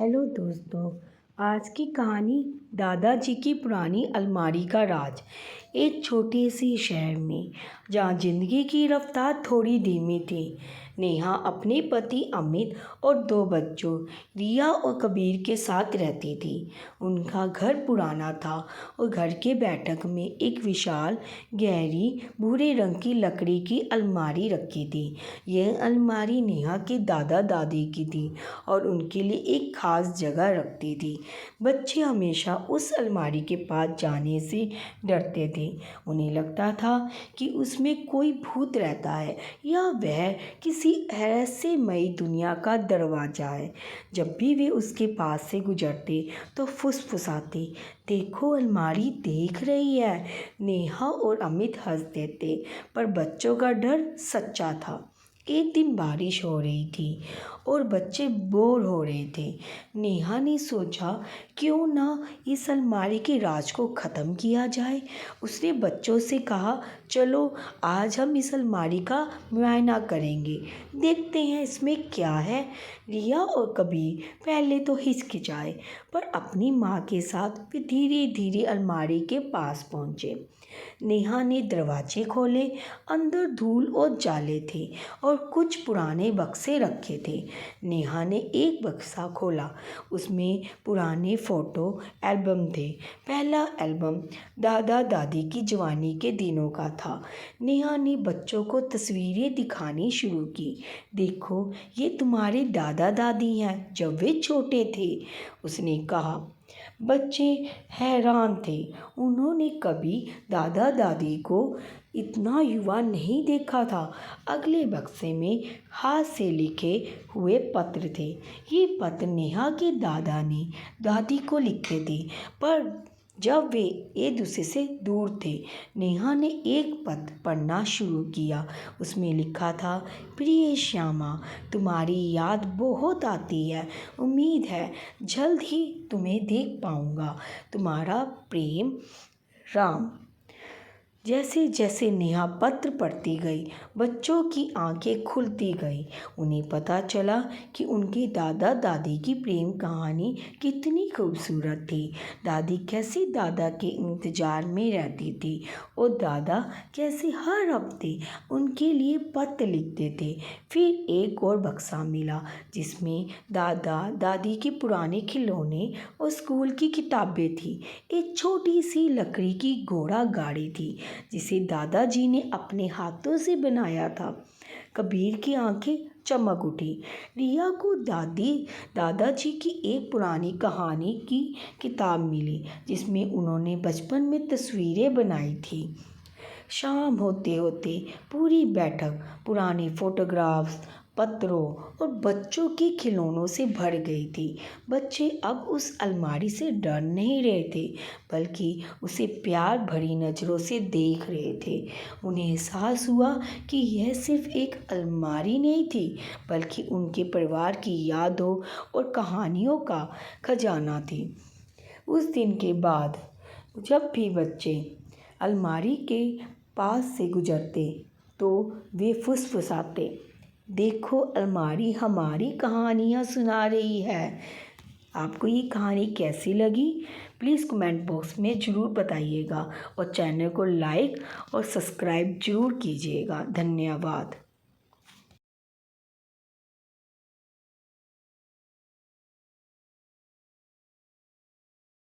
Hello दोस्तों। आज की कहानी दादाजी की पुरानी अलमारी का राज। एक छोटे से शहर में जहाँ ज़िंदगी की रफ्तार थोड़ी धीमी थी, नेहा अपने पति अमित और दो बच्चों रिया और कबीर के साथ रहती थी। उनका घर पुराना था और घर के बैठक में एक विशाल गहरी भूरे रंग की लकड़ी की अलमारी रखी थी। यह अलमारी नेहा के दादा दादी की थी और उनके लिए एक खास जगह रखती थी। बच्चे हमेशा उस अलमारी के पास जाने से डरते थे। उन्हें लगता था कि उसमें कोई भूत रहता है या वह किसी रहस्यमयी दुनिया का दरवाजा है। जब भी वे उसके पास से गुजरते तो फुसफुसाते, देखो अलमारी देख रही है। नेहा और अमित हंस देते, पर बच्चों का डर सच्चा था। एक दिन बारिश हो रही थी और बच्चे बोर हो रहे थे। नेहा ने सोचा, क्यों ना इस अलमारी के राज को ख़त्म किया जाए। उसने बच्चों से कहा, चलो आज हम इस अलमारी का मुआयना करेंगे, देखते हैं इसमें क्या है। रिया और कबीर पहले तो हिचकिचाए, पर अपनी माँ के साथ वे धीरे धीरे अलमारी के पास पहुँचे। नेहा ने दरवाजे खोले। अंदर धूल और जाले थे और कुछ पुराने बक्से रखे थे। नेहा ने एक बक्सा खोला। उसमें पुराने फ़ोटो एल्बम थे। पहला एल्बम दादा दादी की जवानी के दिनों का था। नेहा ने बच्चों को तस्वीरें दिखानी शुरू की। देखो, ये तुम्हारे दादा दादी हैं जब वे छोटे थे, उसने कहा। बच्चे हैरान थे। उन्होंने कभी दादा दादी को इतना युवा नहीं देखा था। अगले बक्से में हाथ से लिखे हुए पत्र थे। ये पत्र नेहा के दादा ने दादी को लिखे थे, पर जब वे एक दूसरे से दूर थे। नेहा ने एक पत्र पढ़ना शुरू किया। उसमें लिखा था, प्रिय श्यामा, तुम्हारी याद बहुत आती है। उम्मीद है जल्द ही तुम्हें देख पाऊंगा। तुम्हारा प्रेम, राम। जैसे जैसे नेहा पत्र पढ़ती गई, बच्चों की आंखें खुलती गई। उन्हें पता चला कि उनके दादा दादी की प्रेम कहानी कितनी खूबसूरत थी। दादी कैसे दादा के इंतज़ार में रहती थी और दादा कैसे हर हफ्ते उनके लिए पत्र लिखते थे। फिर एक और बक्सा मिला, जिसमें दादा दादी के पुराने खिलौने और स्कूल की किताबें थी। एक छोटी सी लकड़ी की घोड़ा गाड़ी थी, जिसे दादाजी ने अपने हाथों से बनाया था। कबीर की आंखें चमक उठी। रिया को दादाजी की एक पुरानी कहानी की किताब मिली, जिसमें उन्होंने बचपन में तस्वीरें बनाई थी। शाम होते होते पूरी बैठक पुराने फोटोग्राफ्स, पत्रों और बच्चों के खिलौनों से भर गई थी। बच्चे अब उस अलमारी से डर नहीं रहे थे, बल्कि उसे प्यार भरी नज़रों से देख रहे थे। उन्हें एहसास हुआ कि यह सिर्फ एक अलमारी नहीं थी, बल्कि उनके परिवार की यादों और कहानियों का खजाना थी। उस दिन के बाद जब भी बच्चे अलमारी के पास से गुजरते तो वे फुसफुसाते, देखो अलमारी हमारी कहानियाँ सुना रही है। आपको ये कहानी कैसी लगी, प्लीज़ कमेंट बॉक्स में ज़रूर बताइएगा और चैनल को लाइक और सब्सक्राइब ज़रूर कीजिएगा। धन्यवाद।